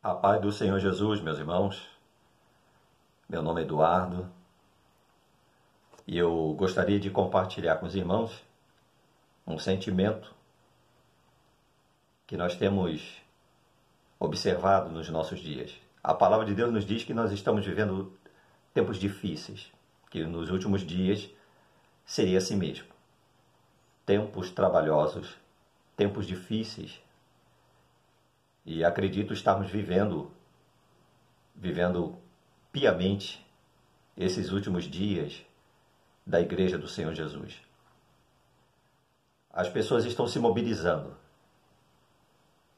A paz do Senhor Jesus, meus irmãos. Meu nome é Eduardo e eu gostaria de compartilhar com os irmãos um sentimento que nós temos observado nos nossos dias. A palavra de Deus nos diz que nós estamos vivendo tempos difíceis, que nos últimos dias seria assim mesmo. Tempos trabalhosos, tempos difíceis. E acredito estarmos vivendo piamente esses últimos dias da Igreja do Senhor Jesus. As pessoas estão se mobilizando.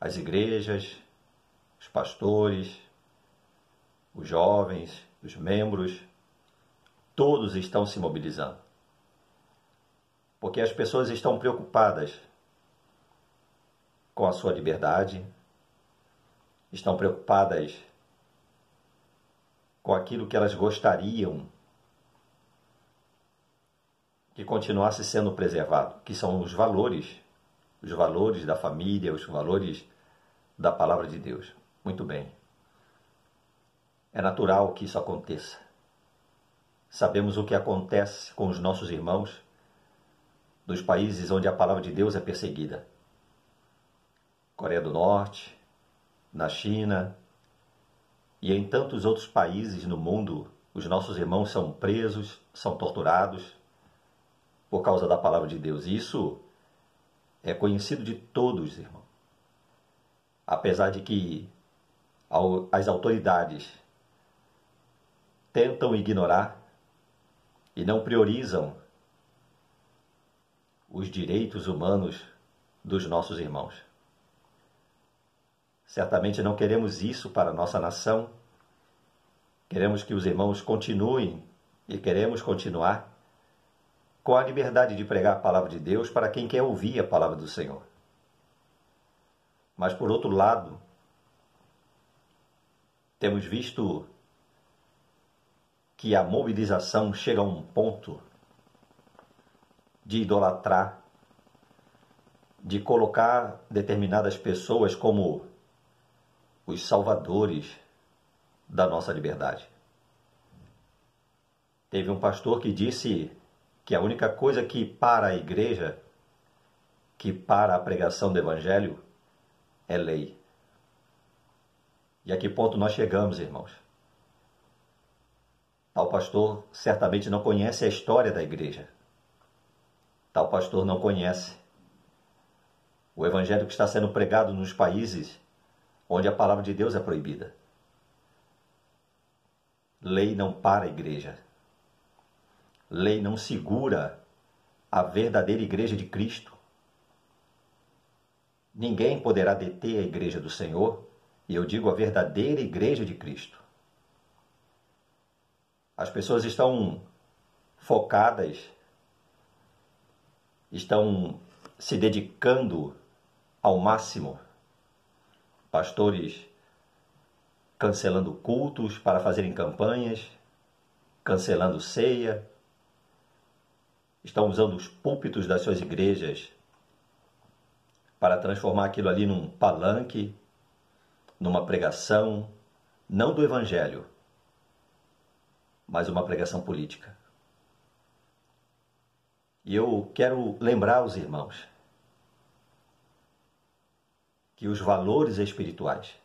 As igrejas, os pastores, os jovens, os membros, todos estão se mobilizando. Porque as pessoas estão preocupadas com a sua liberdade, estão preocupadas com aquilo que elas gostariam que continuasse sendo preservado, que são os valores da família, os valores da palavra de Deus. Muito bem. É natural que isso aconteça. Sabemos o que acontece com os nossos irmãos dos países onde a palavra de Deus é perseguida. Coreia do Norte, na China e em tantos outros países no mundo, os nossos irmãos são presos, são torturados por causa da palavra de Deus. Isso é conhecido de todos, irmão. Apesar de que as autoridades tentam ignorar e não priorizam os direitos humanos dos nossos irmãos. Certamente não queremos isso para a nossa nação. Queremos que os irmãos continuem e queremos continuar com a liberdade de pregar a palavra de Deus para quem quer ouvir a palavra do Senhor. Mas, por outro lado, temos visto que a mobilização chega a um ponto de idolatrar, de colocar determinadas pessoas como os salvadores da nossa liberdade. Teve um pastor que disse que a única coisa que para a igreja, que para a pregação do evangelho, é lei. E a que ponto nós chegamos, irmãos? Tal pastor certamente não conhece a história da igreja. Tal pastor não conhece o evangelho que está sendo pregado nos países onde a palavra de Deus é proibida. Lei não para a igreja. Lei não segura a verdadeira igreja de Cristo. Ninguém poderá deter a igreja do Senhor, e eu digo a verdadeira igreja de Cristo. As pessoas estão focadas, estão se dedicando ao máximo. Pastores cancelando cultos para fazerem campanhas, cancelando ceia, estão usando os púlpitos das suas igrejas para transformar aquilo ali num palanque, numa pregação, não do evangelho, mas uma pregação política. E eu quero lembrar os irmãos que os valores espirituais,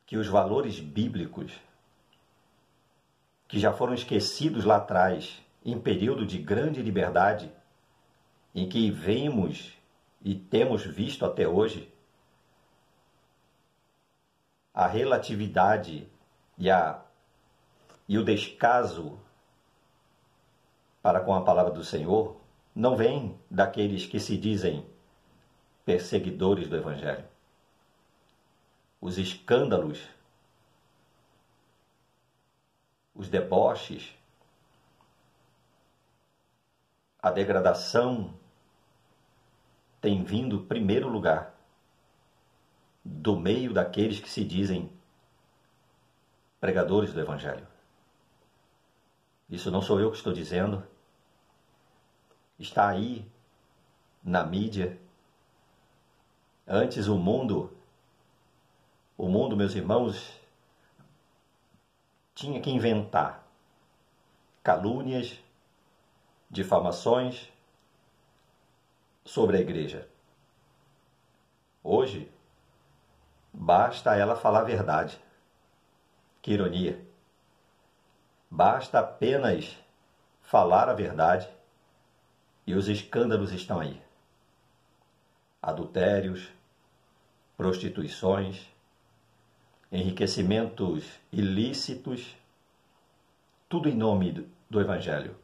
que os valores bíblicos, que já foram esquecidos lá atrás, em período de grande liberdade, em que vemos e temos visto até hoje, a relatividade e o descaso para com a palavra do Senhor não vem daqueles que se dizem perseguidores do Evangelho. Os escândalos, os deboches, a degradação tem vindo em primeiro lugar do meio daqueles que se dizem pregadores do Evangelho. Isso não sou eu que estou dizendo. Está aí na mídia. Antes o mundo O mundo, meus irmãos, tinha que inventar calúnias, difamações sobre a igreja. Hoje, basta ela falar a verdade. Que ironia! Basta apenas falar a verdade e os escândalos estão aí. Adultérios, prostituições, enriquecimentos ilícitos, tudo em nome do Evangelho,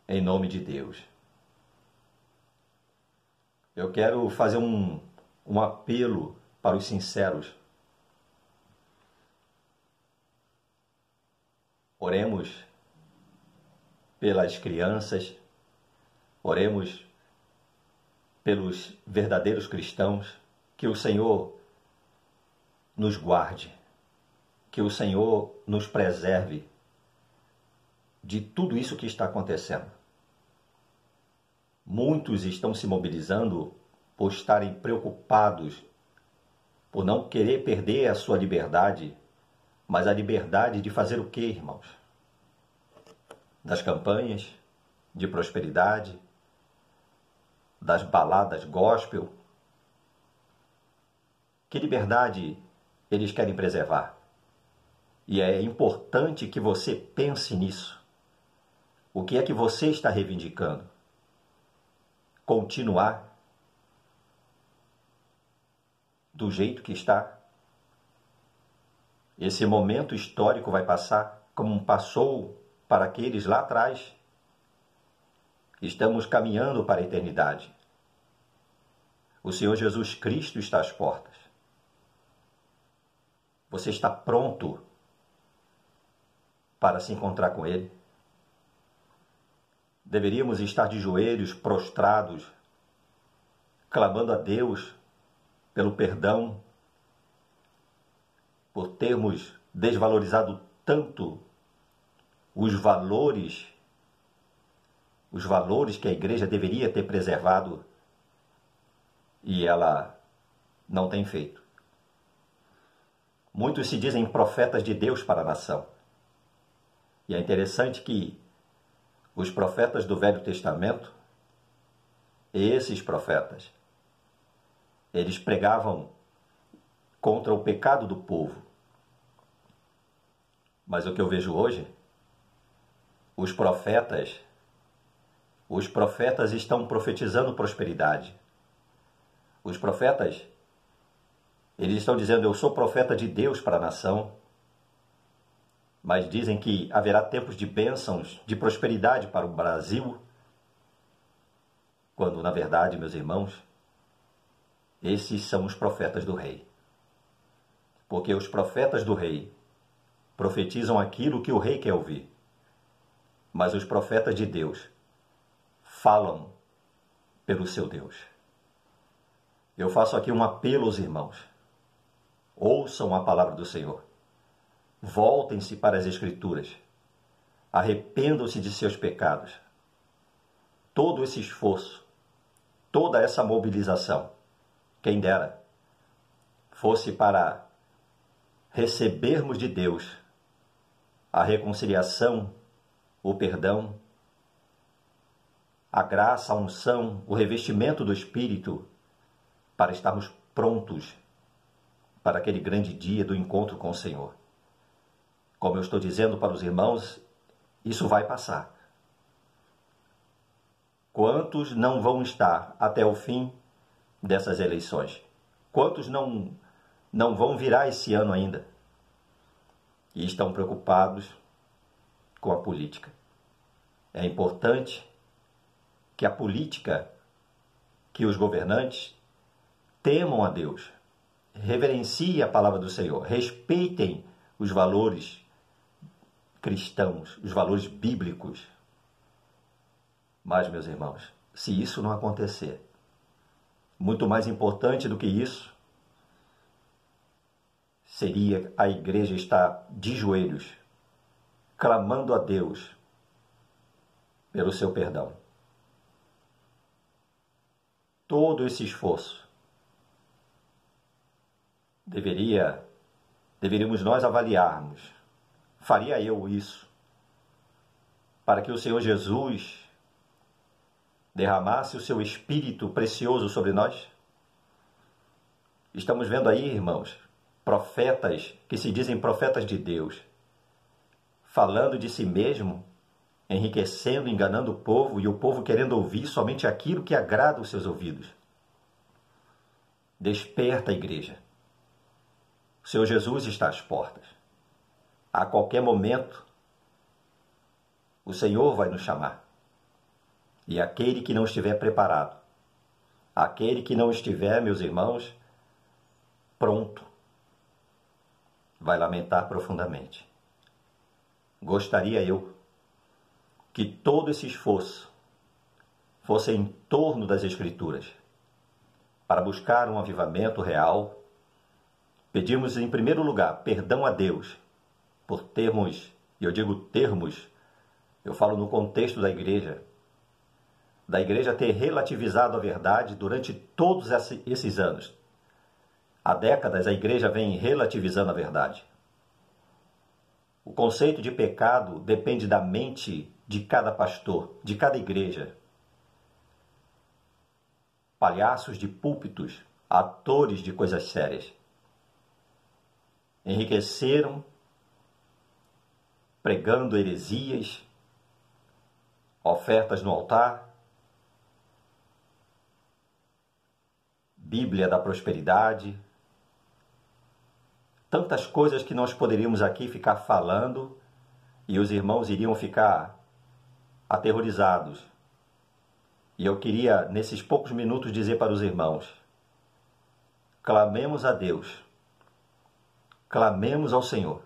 em nome de Deus. Eu quero fazer um apelo para os sinceros. Oremos pelas crianças, oremos pelos verdadeiros cristãos, que o Senhor nos guarde, que o Senhor nos preserve de tudo isso que está acontecendo. Muitos estão se mobilizando por estarem preocupados, por não querer perder a sua liberdade, mas a liberdade de fazer o quê, irmãos? Das campanhas de prosperidade, das baladas gospel. Que liberdade eles querem preservar? E é importante que você pense nisso. O que é que você está reivindicando? Continuar do jeito que está? Esse momento histórico vai passar como passou para aqueles lá atrás. Estamos caminhando para a eternidade. O Senhor Jesus Cristo está às portas. Você está pronto para se encontrar com Ele? Deveríamos estar de joelhos, prostrados, clamando a Deus pelo perdão, por termos desvalorizado tanto os valores que a igreja deveria ter preservado e ela não tem feito. Muitos se dizem profetas de Deus para a nação. E é interessante que os profetas do Velho Testamento, esses profetas, eles pregavam contra o pecado do povo. Mas o que eu vejo hoje, os profetas estão profetizando prosperidade. Os profetas, eles estão dizendo, eu sou profeta de Deus para a nação, mas dizem que haverá tempos de bênçãos, de prosperidade para o Brasil, quando, na verdade, meus irmãos, esses são os profetas do rei. Porque os profetas do rei profetizam aquilo que o rei quer ouvir. Mas os profetas de Deus falam pelo seu Deus. Eu faço aqui um apelo aos irmãos. Ouçam a palavra do Senhor. Voltem-se para as Escrituras. Arrependam-se de seus pecados. Todo esse esforço, toda essa mobilização, quem dera, fosse para recebermos de Deus a reconciliação, o perdão, a graça, a unção, o revestimento do Espírito, para estarmos prontos para aquele grande dia do encontro com o Senhor. Como eu estou dizendo para os irmãos, isso vai passar. Quantos não vão estar até o fim dessas eleições? Quantos não vão virar esse ano ainda? E estão preocupados com a política. É importante que a política, que os governantes temam a Deus, reverenciem a palavra do Senhor, respeitem os valores cristãos, os valores bíblicos. Mas, meus irmãos, se isso não acontecer, muito mais importante do que isso, seria a igreja estar de joelhos, clamando a Deus pelo seu perdão. Todo esse esforço deveríamos nós avaliarmos. Faria eu isso para que o Senhor Jesus derramasse o seu Espírito precioso sobre nós? Estamos vendo aí, irmãos, profetas que se dizem profetas de Deus, falando de si mesmo, enriquecendo, enganando o povo, e o povo querendo ouvir somente aquilo que agrada os seus ouvidos. Desperta, igreja. O Senhor Jesus está às portas. A qualquer momento, o Senhor vai nos chamar. E aquele que não estiver preparado, aquele que não estiver, meus irmãos, pronto, vai lamentar profundamente. Gostaria eu que todo esse esforço fosse em torno das Escrituras, para buscar um avivamento real. Pedimos, em primeiro lugar, perdão a Deus por termos, e eu digo termos, eu falo no contexto da igreja ter relativizado a verdade durante todos esses anos. Há décadas a igreja vem relativizando a verdade. O conceito de pecado depende da mente de cada pastor, de cada igreja. Palhaços de púlpitos, atores de coisas sérias, enriqueceram pregando heresias, ofertas no altar, Bíblia da prosperidade, tantas coisas que nós poderíamos aqui ficar falando e os irmãos iriam ficar aterrorizados. E eu queria, nesses poucos minutos, dizer para os irmãos: clamemos a Deus, clamemos ao Senhor,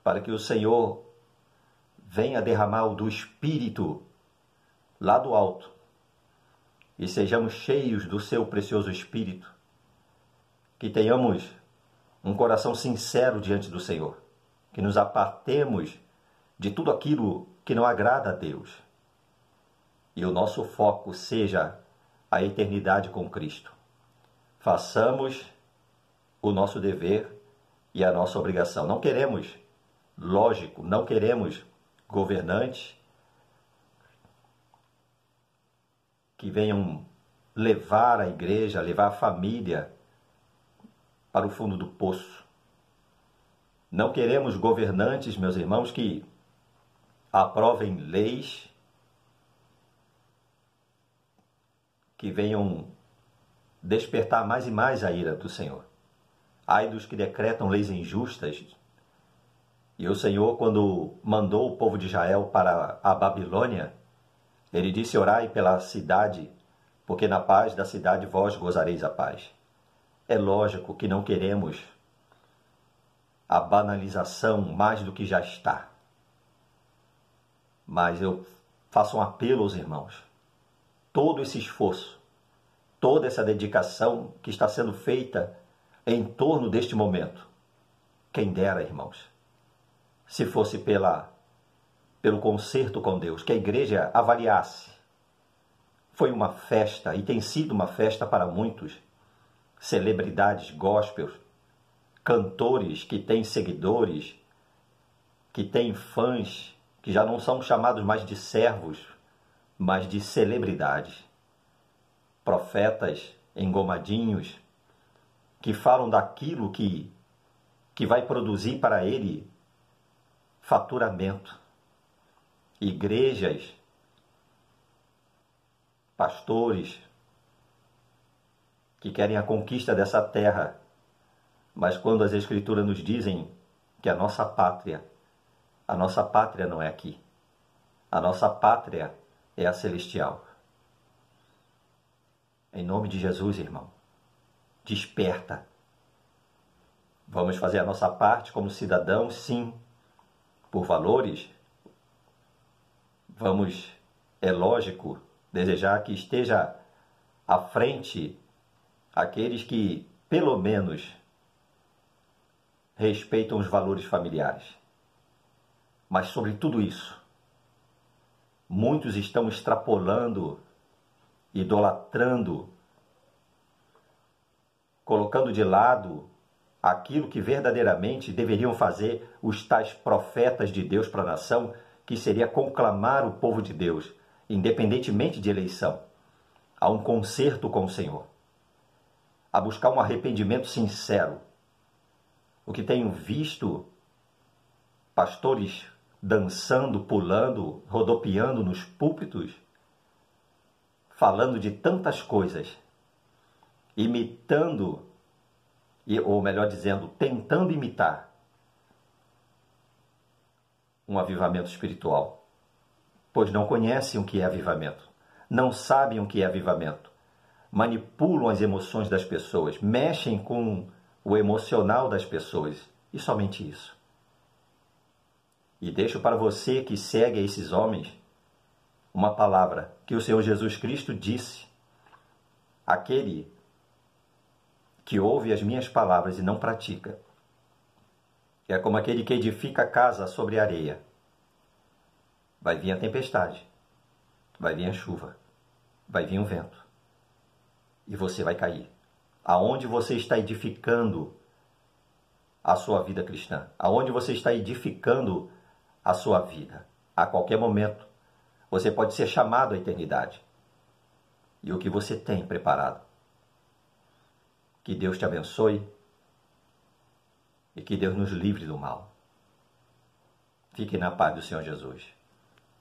para que o Senhor venha derramar o do Espírito lá do alto e sejamos cheios do seu precioso Espírito, que tenhamos um coração sincero diante do Senhor, que nos apartemos de tudo aquilo que não agrada a Deus e o nosso foco seja a eternidade com Cristo. Façamos o nosso dever e a nossa obrigação. Não queremos, lógico, não queremos governantes que venham levar a igreja, levar a família para o fundo do poço. Não queremos governantes, meus irmãos, que aprovem leis que venham despertar mais e mais a ira do Senhor. Ai dos que decretam leis injustas. E o Senhor, quando mandou o povo de Israel para a Babilônia, ele disse: orai pela cidade, porque na paz da cidade vós gozareis a paz. É lógico que não queremos a banalização mais do que já está. Mas eu faço um apelo aos irmãos. Todo esse esforço, toda essa dedicação que está sendo feita em torno deste momento, quem dera, irmãos, se fosse pelo concerto com Deus, que a igreja avaliasse. Foi uma festa, e tem sido uma festa para muitos, celebridades gospel, cantores que têm seguidores, que têm fãs, que já não são chamados mais de servos, mas de celebridades. Profetas engomadinhos, que falam daquilo que vai produzir para ele faturamento. Igrejas, pastores, que querem a conquista dessa terra, mas quando as Escrituras nos dizem que a nossa pátria não é aqui, a nossa pátria é a celestial. Em nome de Jesus, irmão, desperta. Vamos fazer a nossa parte como cidadãos, sim, por valores. Vamos, é lógico, desejar que esteja à frente aqueles que, pelo menos, respeitam os valores familiares. Mas sobre tudo isso, muitos estão extrapolando, idolatrando, colocando de lado aquilo que verdadeiramente deveriam fazer os tais profetas de Deus para a nação, que seria conclamar o povo de Deus, independentemente de eleição, a um concerto com o Senhor, a buscar um arrependimento sincero. O que tenho visto pastores dançando, pulando, rodopiando nos púlpitos, falando de tantas coisas, imitando, ou melhor dizendo, tentando imitar um avivamento espiritual, pois não conhecem o que é avivamento, não sabem o que é avivamento, manipulam as emoções das pessoas, mexem com o emocional das pessoas, e somente isso. E deixo para você que segue esses homens uma palavra que o Senhor Jesus Cristo disse: aquele que ouve as minhas palavras e não pratica é como aquele que edifica a casa sobre a areia. Vai vir a tempestade, vai vir a chuva, vai vir o vento, e você vai cair. Aonde você está edificando a sua vida cristã? Aonde você está edificando a sua vida? A qualquer momento, você pode ser chamado à eternidade. E o que você tem preparado? Que Deus te abençoe e que Deus nos livre do mal. Fique na paz do Senhor Jesus.